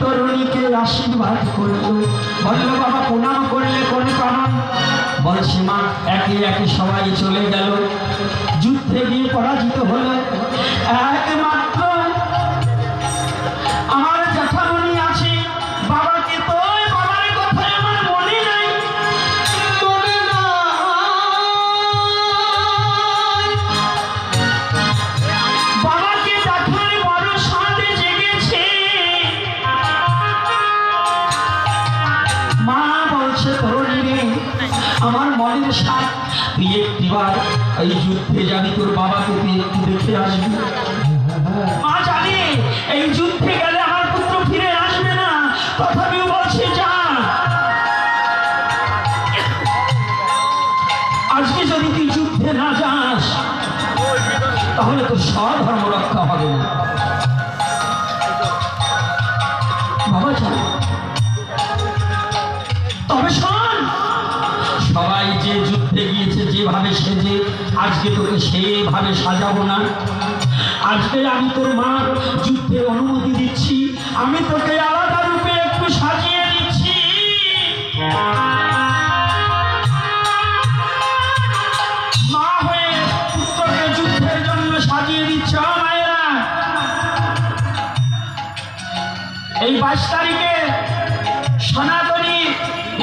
তরুণীকে আশীর্বাদ করলো, বলল বাবা প্রণাম করলে কোন কারণ? বলছে মা একে একে সবাই চলে গেল, যুদ্ধে গিয়ে পরাজিত হলো, একমাত্র আমার জ্যাঠামণি আছে। বাবাকে তো বাবার কথা আমার মনে নাই, বাবাকে দেখার বড় স্বাদ জেগেছে। মা বলছে তরুণী রে, আমার মনের স্বাদ, তুই একটিবার এই যুদ্ধে যাবি, তোর বাবাকে তুই একটু দেখে আসবি। মা জানে এই যুদ্ধে গেলে আমার পুত্র ফিরে আসবে না, তথাপিও বলছে যা। আজকে যদি তুই যুদ্ধে না যাস তাহলে তোর স্বধর্ম রক্ষা হবে না। বাবা জানে, তবে শোন, সবাই যে যুদ্ধে গিয়েছে যেভাবে সেজে, আজকে তোকে সেভাবে সাজাবো না। আজকে আমি তোর মা যুদ্ধের অনুমতি দিচ্ছি, আমি তোকে আলাদা রূপে একটু সাজিয়ে দিচ্ছি। মা হয়ে পুত্রকে যুদ্ধের জন্য সাজিয়ে দিচ্ছ। মায়েরা, এই 22 তারিখে সনাতনী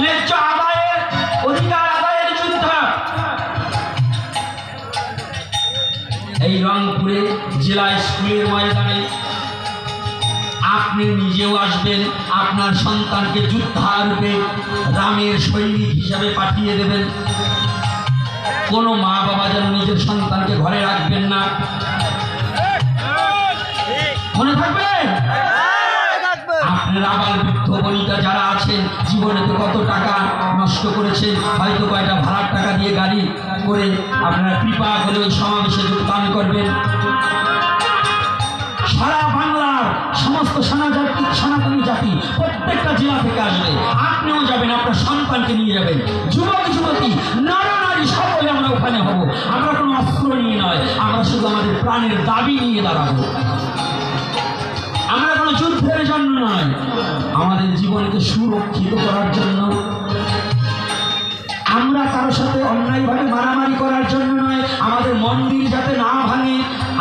ন্যায্য আদায়ের অধিকার আদায়ের যুদ্ধ এই রংপুরে জেলা স্কুলের ময়দানে আপনি নিজেও আসবেন, আপনার সন্তানকে যোদ্ধারূপে রামের সৈনিক হিসাবে পাঠিয়ে দেবেন। কোনো মা বাবা যেন নিজের সন্তানকে ঘরে রাখবেন না, মনে থাকবে। আপনার আবার বৃদ্ধ বনিতা যারা আছেন, জীবনে তো কত টাকা নষ্ট করেছেন, হয়তো কয়টা ভাড়ার টাকা দিয়ে গাড়ি করে আপনারা কৃপা করে ওই সমাবেশে যোগদান করবেন। সারা বাংলার সমস্ত সনাতনী জাতি প্রত্যেকটা জেলা থেকে আসবে, আপনিও যাবেন, আপনার সন্তানকে নিয়ে যাবেন। যুবক যুবতী নর নারী সকলে আমরা ওখানে হব। আমরা কোনো অস্ত্র নিয়ে নয়, আমরা শুধু আমাদের প্রাণের দাবি নিয়ে দাঁড়াবো। আমরা কোনো যুদ্ধের জন্য নয়, আমাদের জীবনকে সুরক্ষিত করার জন্য। আমরা কারোর সাথে অন্যায়ভাবে মারামারি করার জন্য নয়, আমাদের মন্দির যাতে না ভাঙে,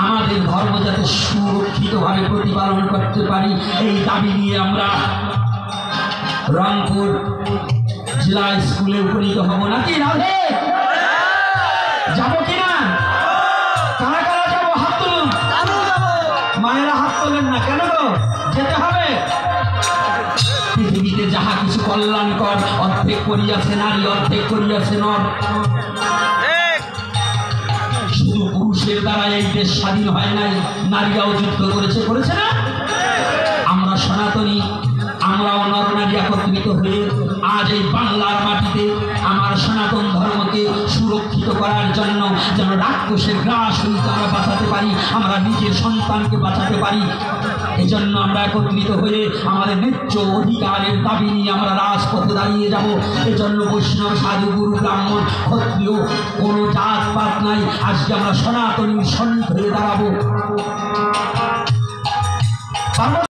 আমাদের ধর্ম যাতে সুরক্ষিতভাবে প্রতিপালন করতে পারি, এই দাবি নিয়ে আমরা রংপুর জেলা স্কুলে উপনীত হব। নাকি রাধে? যাবো কিনা? কারা কারা যাবো? হাত তুলুন। মায়েরা হাত তোলেন না কেন? গো যেতে হবে। পৃথিবীতে যাহা কিছু কল্যাণকর, অর্ধেক করিয়াছে নারী, অর্ধেক করিয়াছে নর। শুধু পুরুষের দ্বারা এই দেশ স্বাধীন হয় নাই, নারীরাও যুদ্ধ করেছে, করেছে না? আমরা সনাতনী, আমরাও নরনারী একত্রিত হয়ে আজ এই বাংলার মাটিতে আমার সনাতন ধর্মকে সুরক্ষিত করার জন্য, যেন রাক্ষসের গ্রাস হইতে আমরা বাঁচাতে পারি, আমরা নিজের সন্তানকে বাঁচাতে পারি, এজন্য আমরা একত্রিত হয়ে আমাদের ন্যায্য অধিকারের দাবি নিয়ে আমরা রাজপথে দাঁড়িয়ে যাব। এজন্য বৈষ্ণব, সাধু, গুরু, ব্রাহ্মণ, ক্ষত্রিয় কোনো জাত পাত নাই, আজকে আমরা সনাতনী সৈনিক হয়ে দাঁড়াবো।